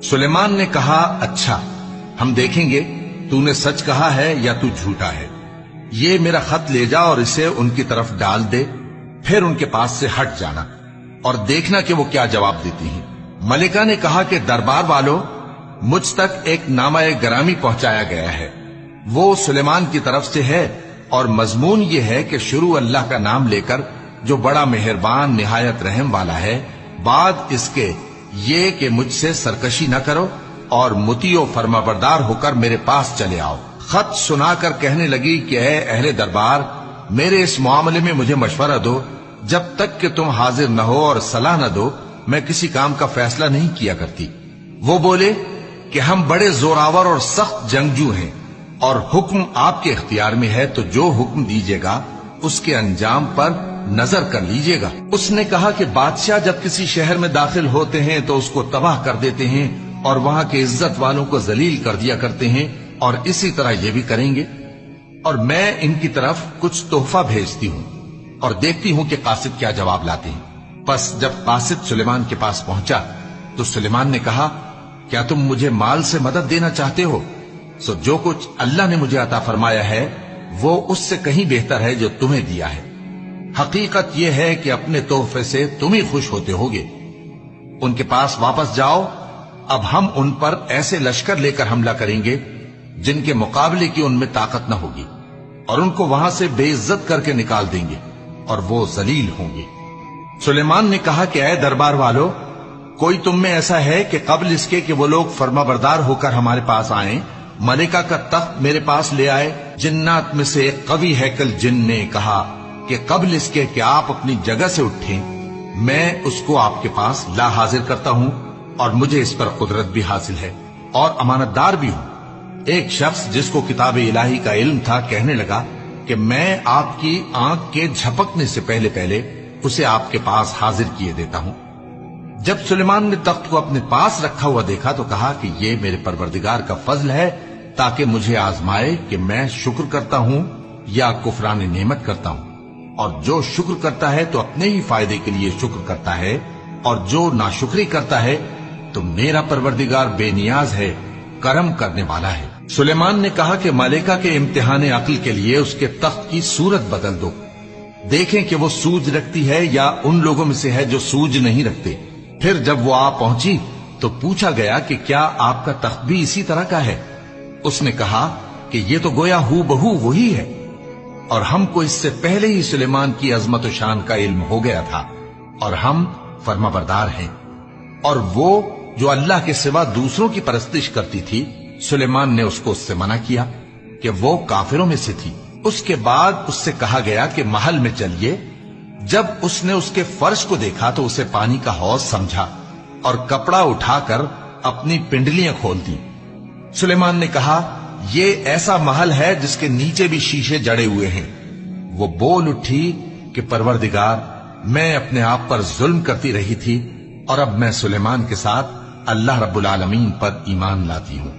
سلیمان نے کہا اچھا، ہم دیکھیں گے تو نے سچ کہا ہے یا تو جھوٹا ہے۔ یہ میرا خط لے جا اور اسے ان کی طرف ڈال دے، پھر ان کے پاس سے ہٹ جانا اور دیکھنا کہ وہ کیا جواب دیتی ہیں۔ ملکہ نے کہا کہ دربار والو، مجھ تک ایک نامہ گرامی پہنچایا گیا ہے، وہ سلیمان کی طرف سے ہے، اور مضمون یہ ہے کہ شروع اللہ کا نام لے کر جو بڑا مہربان نہایت رحم والا ہے، بعد اس کے یہ کہ مجھ سے سرکشی نہ کرو اور مطیع و فرما بردار ہو کر میرے پاس چلے آؤ۔ خط سنا کر کہنے لگی کہ اے اہل دربار، میرے اس معاملے میں مجھے مشورہ دو، جب تک کہ تم حاضر نہ ہو اور صلاح نہ دو میں کسی کام کا فیصلہ نہیں کیا کرتی۔ وہ بولے کہ ہم بڑے زوراور اور سخت جنگجو ہیں، اور حکم آپ کے اختیار میں ہے، تو جو حکم دیجیے گا اس کے انجام پر نظر کر لیجیے گا۔ اس نے کہا کہ بادشاہ جب کسی شہر میں داخل ہوتے ہیں تو اس کو تباہ کر دیتے ہیں اور وہاں کے عزت والوں کو ذلیل کر دیا کرتے ہیں، اور اسی طرح یہ بھی کریں گے، اور میں ان کی طرف کچھ تحفہ بھیجتی ہوں اور دیکھتی ہوں کہ قاصد کیا جواب لاتے ہیں۔ پس جب قاصد سلیمان کے پاس پہنچا تو سلیمان نے کہا، کیا تم مجھے مال سے مدد دینا چاہتے ہو؟ سو جو کچھ اللہ نے مجھے عطا فرمایا ہے وہ اس سے کہیں بہتر ہے جو تمہیں دیا ہے۔ حقیقت یہ ہے کہ اپنے تحفے سے تم ہی خوش ہوتے ہوگے۔ ان کے پاس واپس جاؤ، اب ہم ان پر ایسے لشکر لے کر حملہ کریں گے جن کے مقابلے کی ان میں طاقت نہ ہوگی، اور ان کو وہاں سے بے عزت کر کے نکال دیں گے اور وہ ذلیل ہوں گے۔ سلیمان نے کہا کہ اے دربار والو، کوئی تم میں ایسا ہے کہ قبل اس کے کہ وہ لوگ فرما بردار ہو کر ہمارے پاس آئیں، ملکہ کا تخت میرے پاس لے آئے؟ جنات میں سے ایک قوی ہیکل جن نے کہا کہ قبل اس کے کہ آپ اپنی جگہ سے اٹھیں میں اس کو آپ کے پاس لا حاضر کرتا ہوں، اور مجھے اس پر قدرت بھی حاصل ہے اور امانت دار بھی ہوں۔ ایک شخص جس کو کتاب الہی کا علم تھا کہنے لگا کہ میں آپ کی آنکھ کے جھپکنے سے پہلے پہلے اسے آپ کے پاس حاضر کیے دیتا ہوں۔ جب سلیمان نے تخت کو اپنے پاس رکھا ہوا دیکھا تو کہا کہ یہ میرے پروردگار کا فضل ہے تاکہ مجھے آزمائے کہ میں شکر کرتا ہوں یا کفران نعمت کرتا ہوں، اور جو شکر کرتا ہے تو اپنے ہی فائدے کے لیے شکر کرتا ہے، اور جو ناشکری کرتا ہے تو میرا پروردگار بے نیاز ہے، کرم کرنے والا ہے۔ سلیمان نے کہا کہ ملکہ کے امتحان عقل کے لیے اس کے تخت کی صورت بدل دو، دیکھیں کہ وہ سوج رکھتی ہے یا ان لوگوں میں سے ہے جو سوج نہیں رکھتے۔ پھر جب وہ آ پہنچی تو پوچھا گیا کہ کیا آپ کا تخت بھی اسی طرح کا ہے؟ اس نے کہا کہ یہ تو گویا ہو بہو وہی ہے، اور ہم کو اس سے پہلے ہی سلیمان کی عظمت و شان کا علم ہو گیا تھا، اور ہم فرما بردار ہیں۔ اور وہ جو اللہ کے سوا دوسروں کی پرستش کرتی تھی، سلیمان نے اس کو اس سے منع کیا کہ وہ کافروں میں سے تھی۔ اس کے بعد اس سے کہا گیا کہ محل میں چلیے۔ جب اس نے اس کے فرش کو دیکھا تو اسے پانی کا حوض سمجھا اور کپڑا اٹھا کر اپنی پنڈلیاں کھول دی۔ سلیمان نے کہا، یہ ایسا محل ہے جس کے نیچے بھی شیشے جڑے ہوئے ہیں۔ وہ بول اٹھی کہ پروردگار، میں اپنے آپ پر ظلم کرتی رہی تھی، اور اب میں سلیمان کے ساتھ اللہ رب العالمین پر ایمان لاتی ہوں۔